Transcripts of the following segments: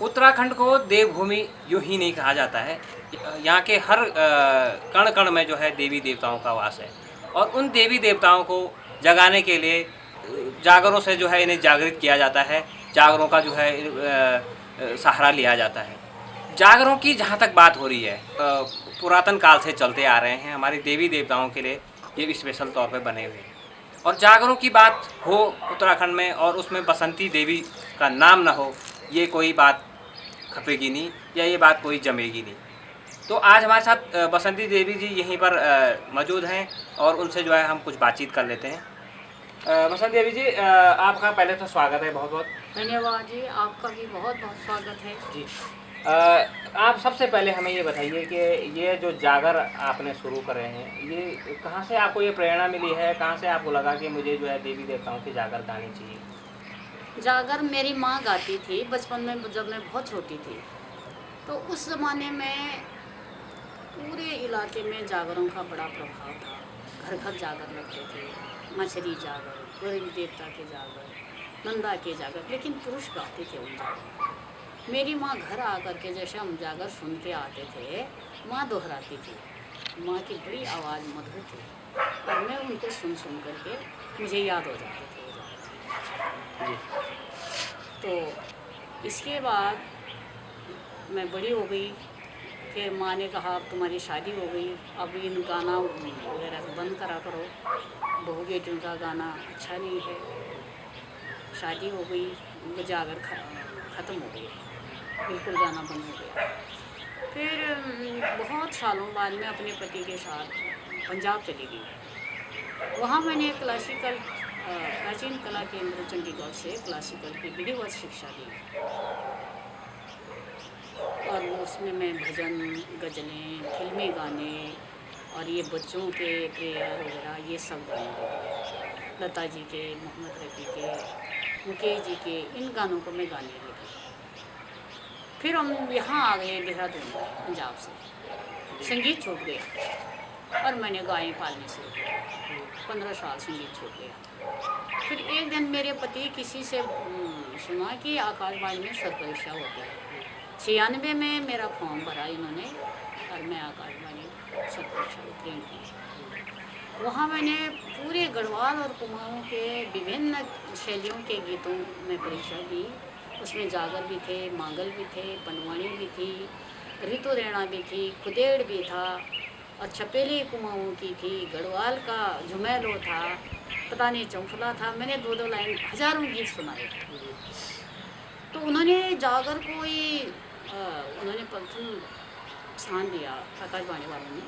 उत्तराखंड को देवभूमि यूँ ही नहीं कहा जाता है। यहाँ के हर कण कण में जो है देवी देवताओं का वास है और उन देवी देवताओं को जगाने के लिए जागरों से जो है इन्हें जागृत किया जाता है। जागरों का जो है सहारा लिया जाता है। जागरों की जहाँ तक बात हो रही है, पुरातन काल से चलते आ रहे हैं। हमारे देवी देवताओं के लिए ये स्पेशल तौर पे बने हुए हैं। और जागरों की बात हो उत्तराखंड में और उसमें बसंती देवी का नाम ना हो, ये कोई बात खपेगी नहीं या ये बात कोई जमेगी नहीं। तो आज हमारे साथ बसंती देवी जी यहीं पर मौजूद हैं और उनसे जो है हम कुछ बातचीत कर लेते हैं। बसंती देवी जी, आपका पहले तो स्वागत है, बहुत बहुत धन्यवाद जी। आपका भी बहुत बहुत स्वागत है जी। आप सबसे पहले हमें ये बताइए कि ये जो जागर आपने शुरू करे हैं, ये कहाँ से आपको ये प्रेरणा मिली है? कहाँ से आपको लगा कि मुझे जो है देवी देवताओं की जागर गानी चाहिए? जागर मेरी माँ गाती थी बचपन में, जब मैं बहुत छोटी थी। तो उस ज़माने में पूरे इलाके में जागरों का बड़ा प्रभाव था। घर घर जागर लगते थे, मछली जागर, गौरी देवता के जागर, नंदा के जागर, लेकिन पुरुष गाते थे उन जागर। मेरी माँ घर आकर के जैसे हम जागर सुन के आते थे, माँ दोहराती थी। माँ की बड़ी आवाज़ मधुर थी और मैं उनको सुन सुन करके मुझे याद हो जाते थे वो जी। जागर। तो इसके बाद मैं बड़ी हो गई, फिर माँ ने कहा अब तुम्हारी शादी हो गई, अब इन गाना वगैरह बंद करा करो, बहू बेटियों का गाना अच्छा नहीं है। शादी हो गई, उनको जागर ख़त्म हो गई, बिल्कुल गाना बंद हो गया। फिर बहुत सालों बाद मैं अपने पति के साथ पंजाब चली गई। वहाँ मैंने क्लासिकल प्राचीन कला केंद्र चंडीगढ़ से क्लासिकल की विधिवत शिक्षा ली और उसमें मैं भजन, गज़लें, फिल्मी गाने और ये बच्चों के प्रेयर वगैरह ये सब गाने लगी। लता जी के, मोहम्मद रफ़ी के, मुकेश जी के, इन गानों को मैं गाने लगी। फिर हम यहाँ आ गए देहरादून, पंजाब से। संगीत छूट गया और मैंने गायें पालनी शुरू की। 15 साल संगीत छूट गया। फिर एक दिन मेरे पति किसी से सुना कि आकाशवाणी में सर परीक्षा होती है। 96 में मेरा फॉर्म भरा इन्होंने और मैं आकाशवाणी सर परीक्षा उत्तीर्ण की। वहाँ मैंने पूरे गढ़वाल और कुमाऊँ के विभिन्न शैलियों के गीतों में परीक्षा दी। उसमें जागर भी थे, मांगल भी थे, पंडवानी भी थी, ऋतु रैना भी थी, खुदेड़ भी था और छपेली कुमाऊँ की थी, गढ़वाल का झुमेलो था, पता नहीं चौफला था। मैंने 2-2 लाइन हज़ारों गीत सुनाए। तो उन्होंने जागर को ही उन्होंने प्रथम स्थान दिया। आकाशवाणी वालों ने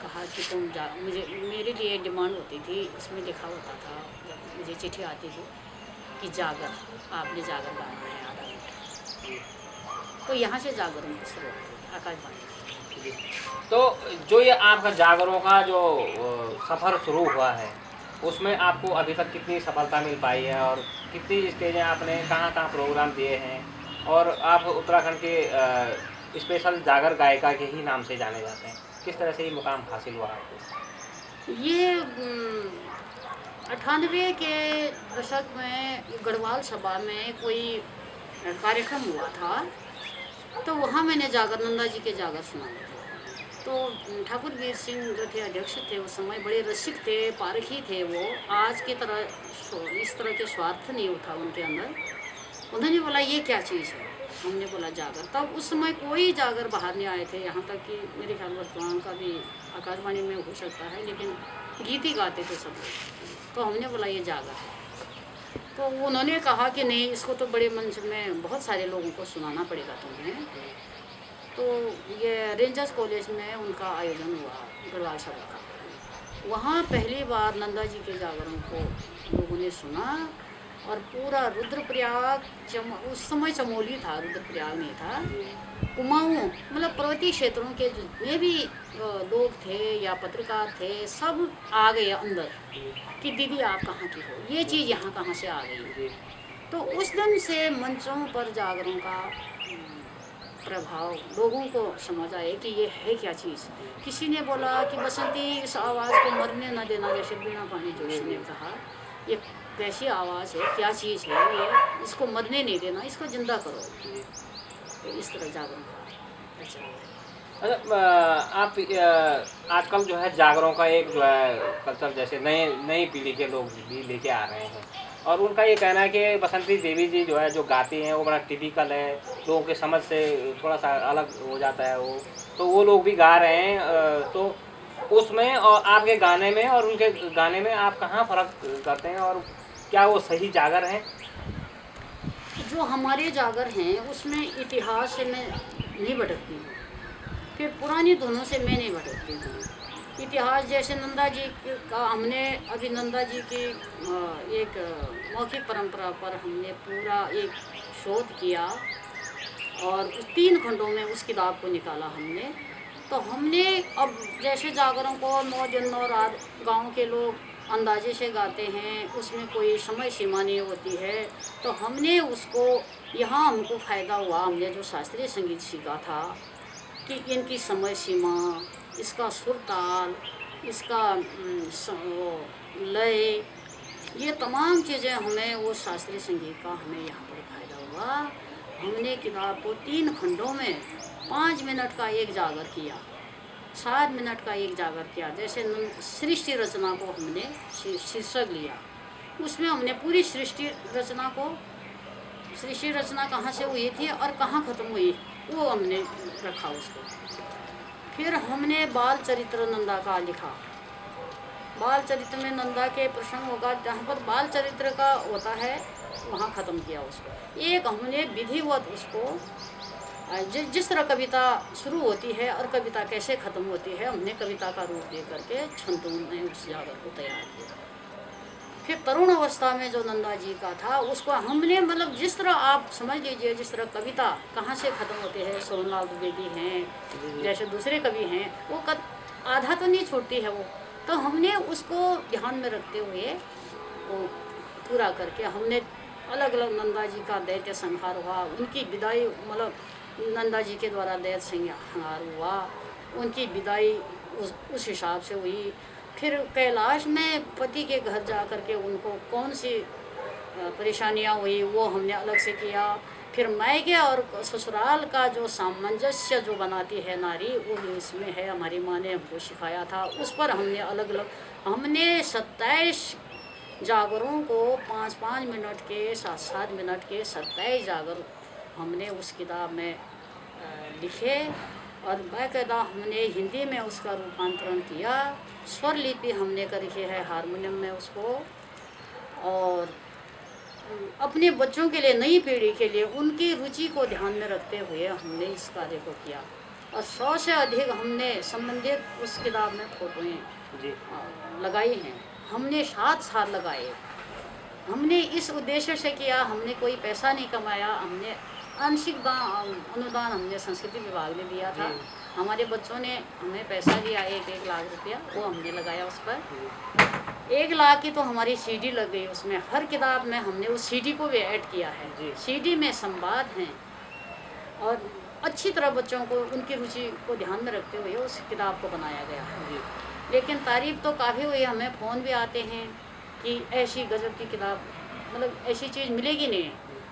कहा कि तुम मुझे, मेरे लिए डिमांड होती थी, उसमें लिखा होता था जब मुझे चिट्ठी आती थी कि जागर, आपने जागर गाना है आधा घंटा। तो यहाँ से जागरों की शुरुआत हुई आकाशवाणी। तो जो ये आपका जागरों का जो सफ़र शुरू हुआ है, उसमें आपको अभी तक कितनी सफलता मिल पाई है और कितनी स्टेजें आपने कहाँ कहाँ प्रोग्राम दिए हैं और आप उत्तराखंड के स्पेशल जागर गायिका के ही नाम से जाने जाते हैं? किस तरह से ये मुकाम हासिल हुआ आपको? ये 98 के दशक में गढ़वाल सभा में कोई कार्यक्रम हुआ था, तो वहाँ मैंने जागर, नंदा जी के जागर सुनाए थे। तो ठाकुर वीर सिंह जो थे अध्यक्ष थे उस समय, बड़े रसिक थे, पारखी थे वो। आज की तरह इस तरह के स्वार्थ नहीं उठा उनके अंदर। उन्होंने बोला ये क्या चीज़ है? हमने बोला जागर। तब उस समय कोई जागर बाहर नहीं आए थे, यहाँ तक कि मेरे ख्याल वर्तमान का भी आकाशवाणी में हो सकता है, लेकिन गीत ही गाते थे सब लोग। तो हमने बोला ये जागर है। तो उन्होंने कहा कि नहीं, इसको तो बड़े मंच में बहुत सारे लोगों को सुनाना पड़ेगा तुम्हें। तो ये रेंजर्स कॉलेज में उनका आयोजन हुआ गढ़वाल सभा का। वहाँ पहली बार नंदा जी के जागरों को लोगों ने सुना और पूरा रुद्रप्रयाग, उस समय चमोली था, रुद्रप्रयाग नहीं था, कुमाऊँ, मतलब पर्वतीय क्षेत्रों के जितने भी लोग थे या पत्रकार थे, सब आ गए अंदर कि दीदी आप कहाँ की हो, ये चीज़ यहाँ कहाँ से आ गई। तो उस दिन से मंचों पर जागरों का प्रभाव लोगों को समझ आए कि ये है क्या चीज़। किसी ने बोला कि बसंती इस आवाज़ को मरने न देना, जैसे बीणा पानी जोशी ने कहा, ये कैसी आवाज़ है, क्या चीज़ है ये, इसको मरने नहीं देना, इसको जिंदा करो। तो इस तरह जागरण का प्रचार है। अच्छा, आप आजकल जो है जागरों का एक जो है कल्चर, जैसे नए नई पीढ़ी के लोग भी लेके आ रहे हैं, और उनका ये कहना है कि बसंती देवी जी जो है जो गाती हैं वो बड़ा टिपिकल है, लोगों के समझ से थोड़ा सा अलग हो जाता है वो, तो वो लोग भी गा रहे हैं। तो उसमें और आपके गाने में और उनके गाने में आप कहाँ फ़र्क करते हैं, और क्या वो सही जागर हैं? जो हमारे जागर हैं उसमें इतिहास से मैं नहीं भटकती हूँ, फिर पुरानी धुनों से मैं नहीं भटकती हूँ। इतिहास जैसे नंदा जी का हमने अभी नंदा जी की एक मौखिक परंपरा पर हमने पूरा एक शोध किया और उस 3 खंडों में उस किताब को निकाला हमने। तो हमने अब जैसे जागरों को 9 दिन 9 रात गांव के लोग अंदाजे से गाते हैं, उसमें कोई समय सीमा नहीं होती है। तो हमने उसको यहाँ हमको फ़ायदा हुआ, हमने जो शास्त्रीय संगीत सीखा था कि इनकी समय सीमा, इसका सुर ताल, इसका वो लय, ये तमाम चीज़ें हमें वो शास्त्रीय संगीत का हमें यहाँ पर फ़ायदा हुआ। हमने किताब को 3 खंडों में 5 मिनट का एक जागर किया, 7 मिनट का एक जागर किया। जैसे सृष्टि रचना को हमने शीर्षक लिया, उसमें हमने पूरी सृष्टि रचना को, सृष्टि रचना कहाँ से हुई थी और कहाँ ख़त्म हुई, वो हमने रखा उसको। फिर हमने बाल चरित्र नंदा का लिखा। बाल चरित्र में नंदा के प्रसंग होगा, जहाँ पर बाल चरित्र का होता है वहाँ ख़त्म किया उसको। एक हमने विधिवत उसको जिस तरह कविता शुरू होती है और कविता कैसे ख़त्म होती है, हमने कविता का रूप दे करके छंदों में उस जागर को तैयार किया। फिर तरुण अवस्था में जो नंदा जी का था उसको हमने मतलब जिस तरह आप समझ लीजिए, जिस तरह कविता कहाँ से ख़त्म होती है, सोनलाल द्विवेदी हैं जैसे दूसरे कवि हैं, वो आधा तो नहीं छोड़ती है वो। तो हमने उसको ध्यान में रखते हुए वो पूरा करके हमने अलग अलग नंदा जी का दैत्य संहार हुआ, उनकी विदाई मतलब नंदा जी के द्वारा दैत्य संहार हुआ, उनकी विदाई उस हिसाब से हुई। फिर कैलाश में पति के घर जा कर के उनको कौन सी परेशानियां हुई वो हमने अलग से किया। फिर मायके और ससुराल का जो सामंजस्य जो बनाती है नारी, वो भी इसमें है, हमारी माँ ने हमको सिखाया था। उस पर हमने अलग अलग हमने 27 जागरों को 5-5 मिनट के 7-7 मिनट के 27 जागर हमने उस किताब में लिखे और बाकायदा हमने हिंदी में उसका रूपांतरण किया। स्वर लिपि हमने करके है हारमोनियम में उसको, और अपने बच्चों के लिए, नई पीढ़ी के लिए उनकी रुचि को ध्यान में रखते हुए हमने इस कार्य को किया। और 100 से अधिक हमने संबंधित उस किताब में फोटोएं लगाई हैं। हमने 7 साल लगाए। हमने इस उद्देश्य से किया, हमने कोई पैसा नहीं कमाया, हमने आंशिक अनुदान हमने संस्कृति विभाग ने दिया था। हमारे बच्चों ने हमें पैसा दिया 1-1 लाख रुपया, वो हमने लगाया उस पर। 1 लाख की तो हमारी सीडी लग गई उसमें। हर किताब में हमने उस सीडी को भी ऐड किया है। सीडी में संवाद हैं और अच्छी तरह बच्चों को उनकी रुचि को ध्यान में रखते हुए उस किताब को बनाया गया है। लेकिन तारीफ तो काफ़ी हुई, हमें फ़ोन भी आते हैं कि ऐसी गजब की किताब, मतलब ऐसी चीज़ मिलेगी नहीं।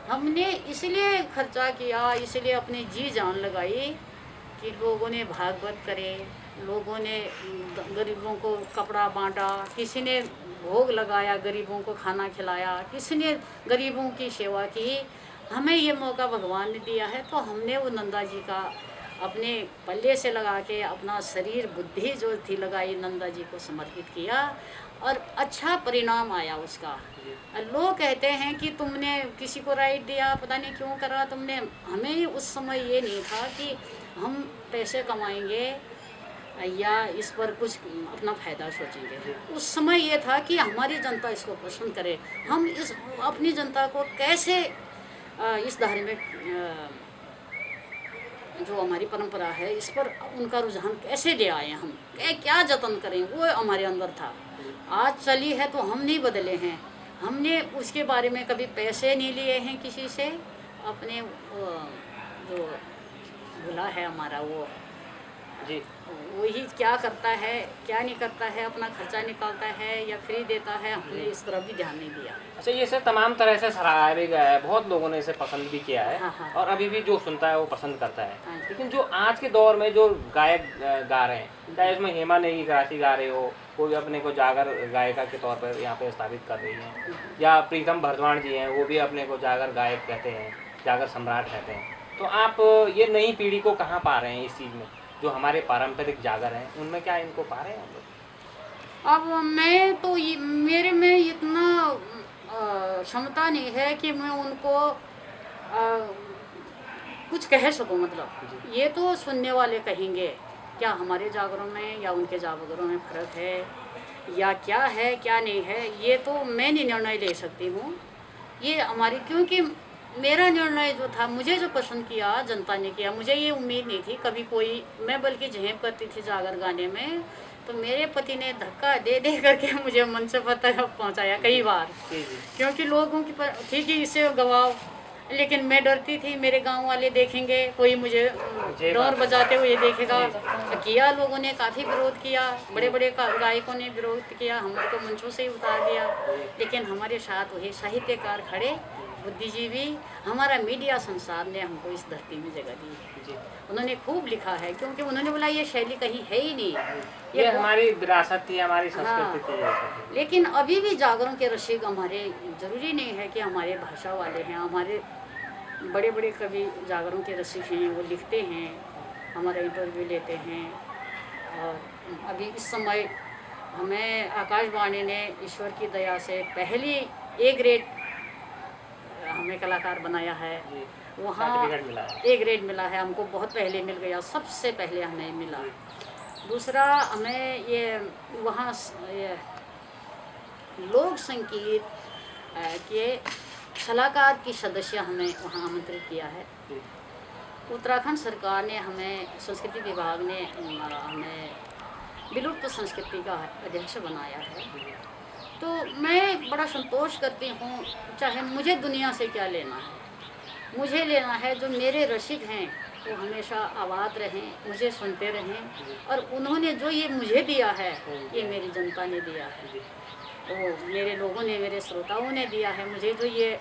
हमने इसलिए खर्चा किया, इसलिए अपनी जी जान लगाई कि लोगों ने भागवत करे, लोगों ने गरीबों को कपड़ा बांटा, किसी ने भोग लगाया, गरीबों को खाना खिलाया, किसी ने गरीबों की सेवा की। हमें ये मौका भगवान ने दिया है, तो हमने वो नंदा जी का अपने पल्ले से लगा के अपना शरीर बुद्धि जो थी लगाई, नंदा जी को समर्पित किया और अच्छा परिणाम आया उसका। लोग कहते हैं कि तुमने किसी को राइट दिया, पता नहीं क्यों करा तुमने। हमें उस समय ये नहीं था कि हम पैसे कमाएंगे या इस पर कुछ अपना फ़ायदा सोचेंगे। उस समय ये था कि हमारी जनता इसको पसंद करे, हम इस अपनी जनता को कैसे इस धार्मिक जो हमारी परंपरा है इस पर उनका रुझान कैसे ले आए, हम क्या जतन करें, वो हमारे अंदर था। आज चली है तो हम नहीं बदले हैं। हमने उसके बारे में कभी पैसे नहीं लिए हैं किसी से, अपने जो भुला है हमारा वो जी। वही क्या करता है क्या नहीं करता है, अपना खर्चा निकालता है या फ्री देता है, हमने इस तरफ भी ध्यान नहीं दिया। अच्छा, ये सर तमाम तरह से सराहा भी गया है, बहुत लोगों ने इसे पसंद भी किया है हाँ हाँ और अभी भी जो सुनता है वो पसंद करता है। हाँ जी। लेकिन जो आज के दौर में जो गायक गा रहे हैं, चाहे इसमें हेमा नेगी गा रहे हो, कोई अपने को जागर गायिका के तौर पर यहाँ पे स्थापित कर रही हैं, या प्रीतम भरद्वाज जी हैं, वो भी अपने को जागर गायक कहते हैं, जागर सम्राट कहते हैं। तो आप ये नई पीढ़ी को कहाँ पा रहे हैं इस चीज़ में, जो हमारे पारंपरिक जागर हैं उनमें क्या इनको पा रहे हैं हम लोग? अब मैं तो मेरे में इतना क्षमता नहीं है कि मैं उनको कुछ कह सकूं। मतलब ये तो सुनने वाले कहेंगे क्या हमारे जागरों में या उनके जागरों में फ़र्क है या क्या है क्या नहीं है, ये तो मैं नहीं निर्णय ले सकती हूँ। ये हमारी, क्योंकि मेरा निर्णय जो था, मुझे जो पसंद किया जनता ने किया, मुझे ये उम्मीद नहीं थी कभी कोई, मैं बल्कि झेप करती थी जागर गाने में, तो मेरे पति ने धक्का दे दे करके मुझे मंच पर तक पहुंचाया कई बार। क्योंकि लोगों की थी कि इसे गवाओ, लेकिन मैं डरती थी मेरे गांव वाले देखेंगे, कोई मुझे डोर बजाते हुए देखेगा। किया लोगों ने काफ़ी विरोध किया, बड़े बड़े गायकों ने विरोध किया, हमको मंचों से ही उतार दिया। लेकिन हमारे साथ वही साहित्यकार खड़े, बुद्धिजीवी, हमारा मीडिया संसार ने हमको इस धरती में जगह दी। उन्होंने खूब लिखा है, क्योंकि उन्होंने बोला ये शैली कहीं है ही नहीं, ये हमारी विरासत थी, हमारी संस्कृति थी। हाँ, लेकिन अभी भी जागरों के रसिक हमारे, ज़रूरी नहीं है कि हमारे भाषा वाले हैं, हमारे बड़े बड़े कवि जागरों के रसिक हैं, वो लिखते हैं, हमारा इंटरव्यू लेते हैं। और अभी इस समय हमें आकाशवाणी ने ईश्वर की दया से पहली ए ग्रेड हमें कलाकार बनाया है। वहाँ ए ग्रेड मिला है हमको, बहुत पहले मिल गया, सबसे पहले हमें मिला। दूसरा हमें ये वहाँ ये लोक संगीत के सलाहकार की सदस्य हमें वहाँ आमंत्रित किया है। उत्तराखंड सरकार ने हमें, संस्कृति विभाग ने हमें विलुप्त संस्कृति का अध्यक्ष बनाया है। तो मैं बड़ा संतोष करती हूँ, चाहे मुझे दुनिया से क्या लेना है, मुझे लेना है जो मेरे रसिक हैं वो हमेशा आबाद रहें, मुझे सुनते रहें। और उन्होंने जो ये मुझे दिया है, ये मेरी जनता ने दिया है, तो मेरे लोगों ने, मेरे श्रोताओं ने दिया है। मुझे जो ये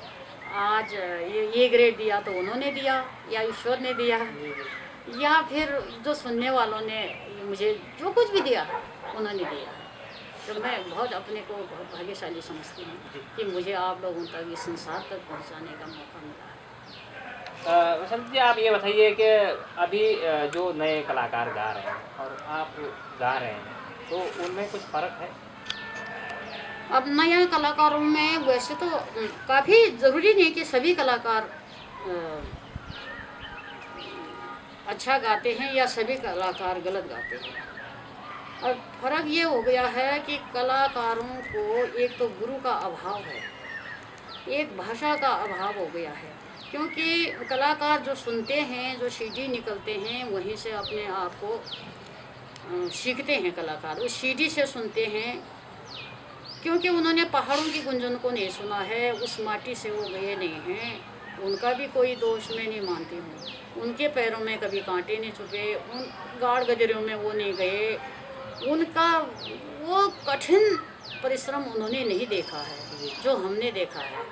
आज ये ग्रेड दिया तो उन्होंने दिया, या ईश्वर ने दिया, या फिर जो सुनने वालों ने मुझे जो कुछ भी दिया उन्होंने दिया। तो मैं बहुत अपने को बहुत भाग्यशाली समझती हूँ कि मुझे आप लोगों तक, इस संसार तक पहुँचाने का मौका मिला है। वसंत जी, आप ये बताइए कि अभी जो नए कलाकार गा रहे हैं और आप गा रहे हैं, तो उनमें कुछ फ़र्क है? अब नया कलाकारों में वैसे तो काफ़ी ज़रूरी नहीं कि सभी कलाकार अच्छा गाते हैं या सभी कलाकार गलत गाते हैं। और फ़र्क ये हो गया है कि कलाकारों को एक तो गुरु का अभाव है, एक भाषा का अभाव हो गया है। क्योंकि कलाकार जो सुनते हैं, जो सीडी निकलते हैं, वहीं से अपने आप को सीखते हैं। कलाकार उस सीडी से सुनते हैं, क्योंकि उन्होंने पहाड़ों की गुंजन को नहीं सुना है, उस माटी से वो गए नहीं हैं। उनका भी कोई दोष मैं नहीं मानती हूँ, उनके पैरों में कभी कांटे नहीं छुपे, उन गाड़ गजरों में वो नहीं गए, उनका वो कठिन परिश्रम उन्होंने नहीं देखा है जो हमने देखा है।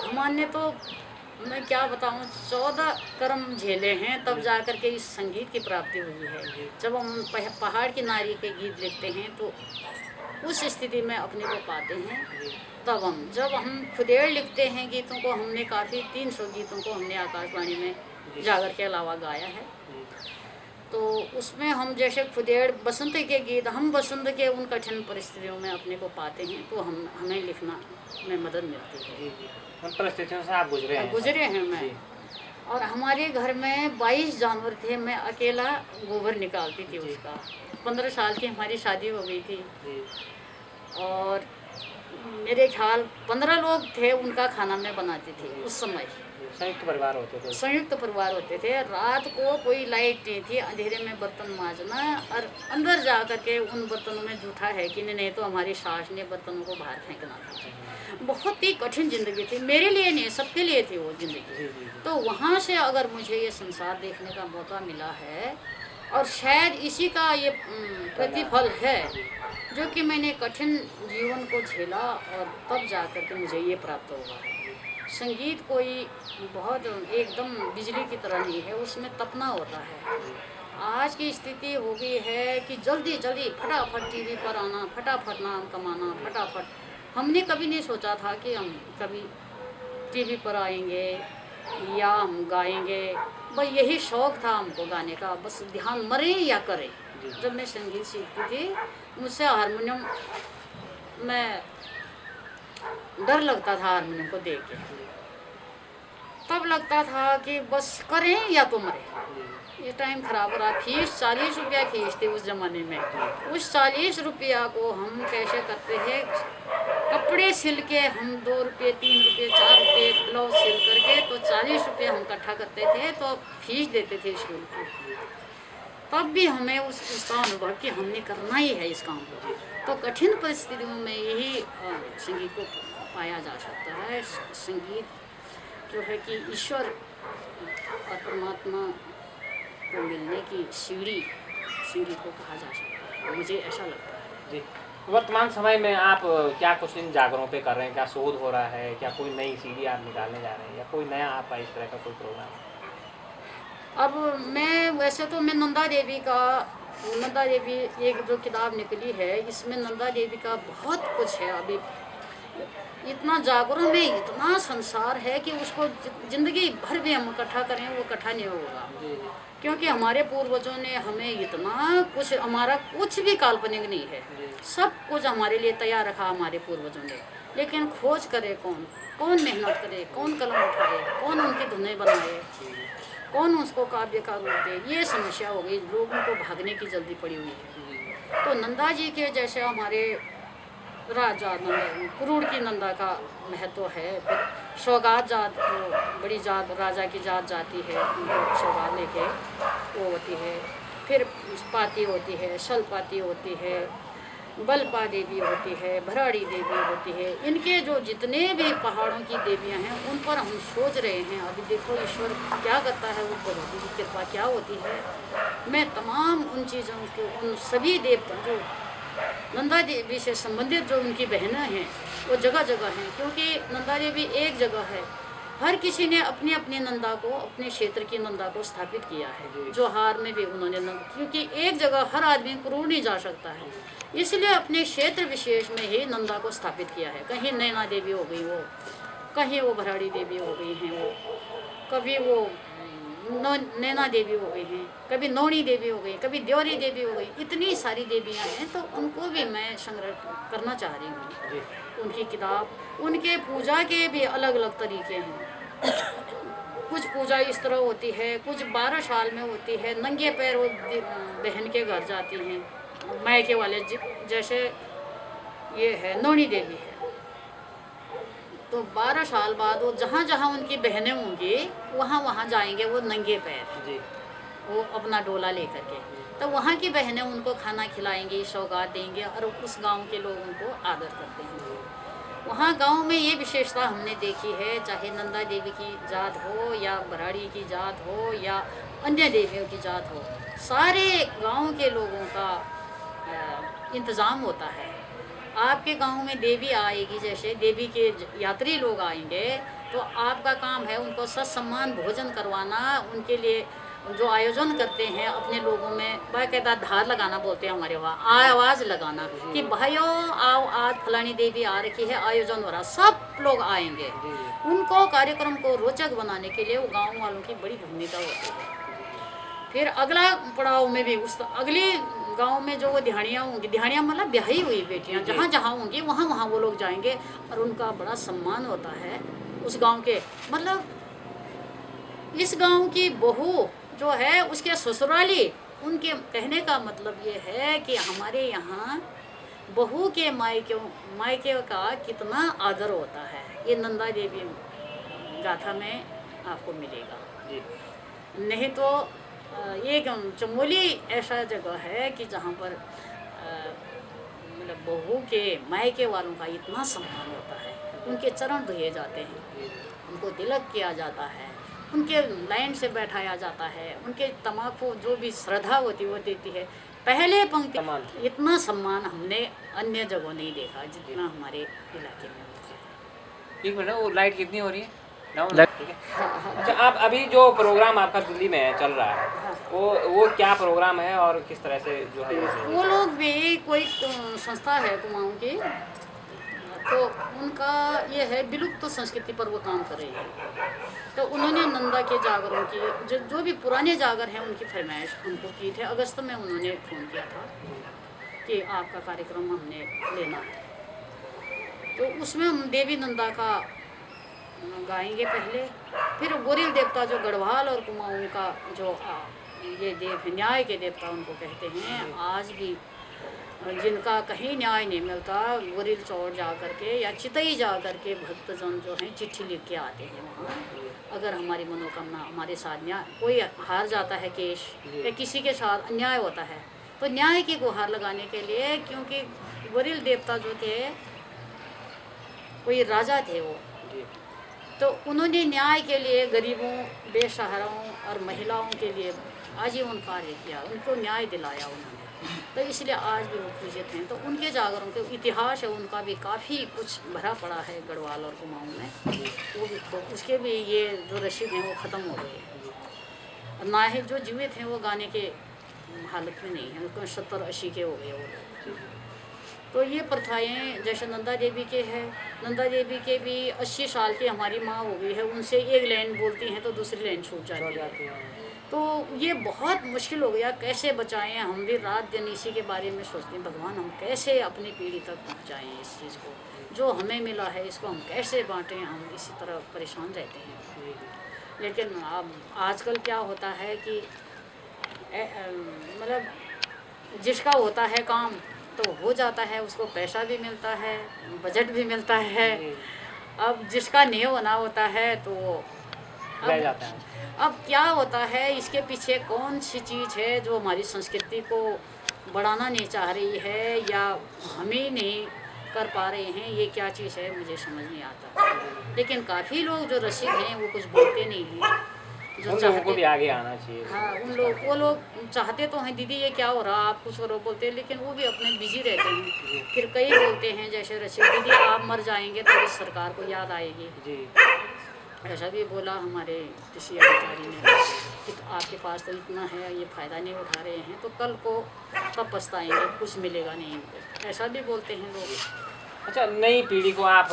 हमारे तो, मैं क्या बताऊँ, 14 कर्म झेले हैं, तब जा कर के इस संगीत की प्राप्ति हुई है। जब हम पहाड़ की नारी के गीत लिखते हैं तो उस स्थिति में अपने को पाते हैं। तब जब हम खुदेड़ लिखते हैं गीतों को, हमने काफ़ी 300 गीतों को हमने आकाशवाणी में जागर के अलावा गाया है। तो उसमें हम जैसे खुदेड़, बसंत के गीत, हम बसंत के उन कठिन परिस्थितियों में अपने को पाते हैं, तो हमें लिखना में मदद मिलती है। उन परिस्थितियों से आप गुजरे हैं मैं। और हमारे घर में 22 जानवर थे, मैं अकेला गोबर निकालती थी उसका। 15 साल की हमारी शादी हो गई थी और मेरे ख्याल 15 लोग थे, उनका खाना मैं बनाती थी उस समय। संयुक्त परिवार होते थे? संयुक्त परिवार होते थे। रात को कोई लाइट नहीं थी, अंधेरे में बर्तन मांजना और अंदर जा कर के उन बर्तनों में जूठा है कि नहीं तो हमारी सास ने बर्तनों को बाहर फेंकना था। बहुत ही कठिन ज़िंदगी थी, मेरे लिए नहीं, सबके लिए थी वो ज़िंदगी। तो वहाँ से अगर मुझे ये संसार देखने का मौका मिला है और शायद इसी का ये प्रतिफल है जो कि मैंने कठिन जीवन को झेला और तब जा कर के मुझे ये प्राप्त हुआ है। संगीत कोई बहुत एकदम बिजली की तरह नहीं है, उसमें तपना होता है। आज की स्थिति हो गई है कि जल्दी जल्दी फटाफट टीवी पर आना, फटाफट नाम कमाना, फटाफट। हमने कभी नहीं सोचा था कि हम कभी टीवी पर आएंगे या हम गाएंगे। बस यही शौक़ था हमको गाने का, बस ध्यान मरे या करे। जब मैं संगीत सीखती थी, मुझसे हारमोनियम में डर लगता था, हारमोनियम को देख के। तब लगता था कि बस करें या तो मरे। ये टाइम खराब हो रहा। फीस 40 रुपया फीस थी उस ज़माने में। उस 40 रुपया को हम कैसे करते थे, कपड़े सिल के हम 2 रुपये 3 रुपये 4 रुपये ब्लाउज सिल करके तो 40 रुपये हम इकट्ठा करते थे, तो फीस देते थे स्कूल की। तब भी हमें उसका अनुभव कि हमने करना ही है इस काम को। तो कठिन परिस्थितियों में यही संगीत को पाया जा सकता है। संगीत जो है कि ईश्वर और परमात्मा को मिलने की सीढ़ी संगीत को कहा जा सकता है, मुझे ऐसा लगता है। जी, वर्तमान समय में आप क्या कुछ इन जागरों पे कर रहे हैं? क्या शोध हो रहा है? क्या कोई नई सीढ़ी आप निकालने जा रहे हैं या कोई नया आपका इस तरह का कोई प्रोग्राम? अब मैं वैसे तो मैं नंदा देवी एक जो किताब निकली है, इसमें नंदा देवी का बहुत कुछ है। अभी इतना जागरण में इतना संसार है कि उसको जिंदगी भर भी हम इकट्ठा करें वो इकट्ठा नहीं होगा। क्योंकि हमारे पूर्वजों ने हमें इतना कुछ, हमारा कुछ भी काल्पनिक नहीं है, सब कुछ हमारे लिए तैयार रखा हमारे पूर्वजों ने। लेकिन खोज करे कौन, कौन मेहनत करे, कौन कलम उठाए, कौन उनकी धुनें बनाए, कौन उसको काव्य का रूप दे, ये समस्या हो गई। लोगों को भागने की जल्दी पड़ी हुई है। तो नंदा जी के जैसे हमारे राजा नंदा, कुरूड़ की नंदा का महत्व है। फिर सौगात जात, जो बड़ी जात राजा की जात जाती है, उनको सौगात लेके वो होती है। फिर पाती होती है, शलपाती होती है, बलपा देवी होती है, भराड़ी देवी होती है। इनके जो जितने भी पहाड़ों की देवियां हैं उन पर हम सोच रहे हैं। अभी देखो ईश्वर क्या करता है, वो भगवती की कृपा क्या होती है। मैं तमाम उन चीज़ों को, उन सभी देवता जो नंदा देवी से संबंधित जो उनकी बहनें हैं वो जगह जगह हैं। क्योंकि नंदा देवी एक जगह है, हर किसी ने अपनी अपनी नंदा को, अपने क्षेत्र की नंदा को स्थापित किया है। जो हार में भी उन्होंने क्योंकि एक जगह हर आदमी क्रूर नहीं जा सकता है, इसलिए अपने क्षेत्र विशेष में ही नंदा को स्थापित किया है। कहीं नैना देवी हो गई, वो कहीं वो भराड़ी देवी हो गई हैं, वो कभी वो नैना देवी हो गई हैं, कभी नौनी देवी हो गई, कभी द्योरी देवी हो गई। इतनी सारी देवियां हैं, तो उनको भी मैं संग्रह करना चाह रही हूँ। उनकी किताब, उनके पूजा के भी अलग अलग तरीके हैं। कुछ पूजा इस तरह होती है, कुछ 12 साल में होती है। नंगे पैर वो बहन के घर जाती हैं, मायके वाले, जैसे ये है नौनी देवी है, तो 12 साल बाद वो जहाँ जहाँ उनकी बहनें होंगी वहाँ वहाँ जाएंगे वो नंगे पैर, वो अपना डोला लेकर के। तो वहाँ की बहनें उनको खाना खिलाएंगी, सौगात देंगे, और उस गांव के लोग उनको आदर करते हैं। वहाँ गांव में ये विशेषता हमने देखी है, चाहे नंदा देवी की जात हो या भराड़ी की जात हो या अन्य देवियों की जात हो, सारे गांव के लोगों का इंतज़ाम होता है। आपके गांव में देवी आएगी, जैसे देवी के यात्री लोग आएंगे, तो आपका काम है उनको सत्सम्मान भोजन करवाना। उनके लिए जो आयोजन करते हैं अपने लोगों में, बाकायदा धार लगाना बोलते हैं हमारे वहाँ, आवाज़ लगाना कि भाइयों आओ, आज फलानी देवी आ रखी है, आयोजन हो रहा, सब लोग आएंगे। उनको कार्यक्रम को रोचक बनाने के लिए वो गाँव वालों की बड़ी भूमिका होती है। फिर अगला पड़ाव में भी उस अगली गांव में जो वो दिहाड़ियाँ होंगी, दिहाड़ियाँ मतलब ब्याही हुई बेटियाँ, जहाँ जहाँ होंगी वहाँ वहाँ वो लोग जाएंगे और उनका बड़ा सम्मान होता है उस गांव के। मतलब इस गांव की बहू जो है उसके ससुराली, उनके कहने का मतलब ये है कि हमारे यहाँ बहू के मायके का कितना आदर होता है, ये नंदा देवी गाथा में आपको मिलेगा। नहीं तो ये चमोली ऐसा जगह है कि जहाँ पर मतलब बहू के मायके वालों का इतना सम्मान होता है, उनके चरण धोए जाते हैं, उनको तिलक किया जाता है, उनके लाइन से बैठाया जाता है, उनके तमाकू जो भी श्रद्धा होती है वो देती है। पहले पंक्ति सम्मान। इतना सम्मान हमने अन्य जगहों नहीं देखा जितना हमारे इलाके में होता है। एक मिनट, वो लाइट कितनी हो रही है? डाउन है, ठीक है। अच्छा, आप अभी जो प्रोग्राम आपका दिल्ली में चल रहा है, वो क्या प्रोग्राम है और किस तरह से जो है वो लोग भी कोई संस्था है कुमाऊं की, तो उनका ये है विलुप्त संस्कृति पर वो काम कर रही है। तो उन्होंने नंदा के जागरों की जो भी पुराने जागर हैं उनकी फरमाइश उनको की थे। अगस्त में उन्होंने फ़ोन किया था कि आपका कार्यक्रम हमने लेना है, तो उसमें हम देवी नंदा का गाएंगे पहले, फिर गोरिल देवता जो गढ़वाल और कुमाऊं का जो ये देव न्याय के देवता उनको कहते हैं, आज भी जिनका कहीं न्याय नहीं मिलता, गोरिल चौड़ जा करके या चितई जा करके भक्तजन जो हैं चिट्ठी लिख के आते हैं वहाँ। अगर हमारी मनोकामना हमारे साथ न्याय, कोई हार जाता है केस या किसी के साथ अन्याय होता है, तो न्याय की गुहार लगाने के लिए, क्योंकि गोरिल देवता जो थे कोई राजा थे वो, तो उन्होंने न्याय के लिए गरीबों, बेसहाराओं और महिलाओं के लिए आजीवन कार्य किया, उनको न्याय दिलाया उन्होंने। तो इसलिए आज भी वो पूजित हैं। तो उनके जागरों के इतिहास है उनका भी काफ़ी कुछ भरा पड़ा है गढ़वाल और कुमाऊं में। वो भी तो उसके भी ये जो रसीद हैं वो ख़त्म हो गए हैं, ना ही जो जीवित हैं वो गाने के हालत में नहीं है, 70-80 के हो गए वो लोग। तो ये प्रथाएँ जैसे नंदा देवी के है, नंदा देवी के भी 80 साल की हमारी माँ हो गई है, उनसे एक लाइन बोलती हैं तो दूसरी लाइन छूट जाती है। तो ये बहुत मुश्किल हो गया, कैसे बचाएं। हम भी रात दिन इसी के बारे में सोचते हैं, भगवान हम कैसे अपनी पीढ़ी तक पहुंचाएं इस चीज़ को, जो हमें मिला है इसको हम कैसे बांटें, हम इसी तरह परेशान रहते हैं। लेकिन अब आजकल क्या होता है कि मतलब जिसका होता है काम तो हो जाता है, उसको पैसा भी मिलता है, बजट भी मिलता है। अब जिसका नहीं होना होता है तो रह जाता है। अब क्या होता है, इसके पीछे कौन सी चीज़ है जो हमारी संस्कृति को बढ़ाना नहीं चाह रही है या हम ही नहीं कर पा रहे हैं, ये क्या चीज़ है मुझे समझ नहीं आता। लेकिन काफ़ी लोग जो रसिक हैं वो कुछ बोलते नहीं हैं, जो चाहते भी आगे आना चाहिए। हाँ, वो लोग चाहते तो हैं दीदी ये क्या हो रहा, आप कुछ करो बोलते हैं, लेकिन वो भी अपने बिजी रहते हैं। फिर कई बोलते हैं जैसे रसिक दीदी आप मर जाएंगे तो इस सरकार को याद आएगी जी। ऐसा भी बोला हमारे किसी अधिकारी ने कि तो आपके पास तो इतना है, ये फ़ायदा नहीं उठा रहे हैं तो कल को कब पछताएंगे, कुछ मिलेगा नहीं इनको, ऐसा भी बोलते हैं लोग। अच्छा, नई पीढ़ी को आप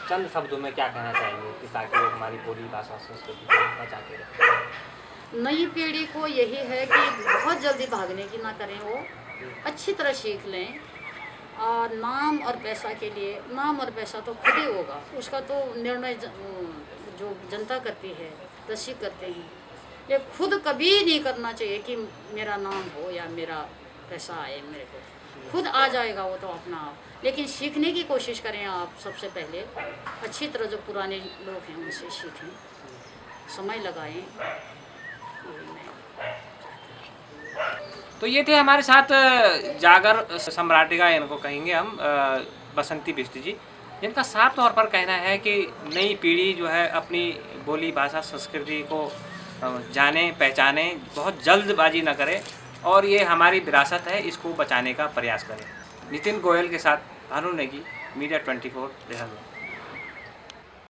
चंद शब्दों में क्या कहना चाहेंगे कि ताकि वो हमारी बोली भाषा संस्कृति को बचा के रखें? नई पीढ़ी को यही है कि बहुत जल्दी भागने की ना करें, वो अच्छी तरह सीख लें। और नाम और पैसा के लिए, नाम और पैसा तो खुद ही होगा, उसका तो निर्णय जो जनता करती है, रसिक करते हैं। ये खुद कभी नहीं करना चाहिए कि मेरा नाम हो या मेरा पैसा आए मेरे को, खुद आ जाएगा वो तो अपना आप। लेकिन सीखने की कोशिश करें आप, सबसे पहले अच्छी तरह जो पुराने लोग हैं उनसे सीखें, समय लगाएं। तो ये थे हमारे साथ जागर सम्राटिका इनको कहेंगे हम, बसंती बिष्ट जी, जिनका साफ तौर पर कहना है कि नई पीढ़ी जो है अपनी बोली भाषा संस्कृति को जाने पहचाने, बहुत जल्दबाजी न करे और ये हमारी विरासत है, इसको बचाने का प्रयास करें। नितिन गोयल के साथ भानु नेगी, मीडिया 24 देहरादून।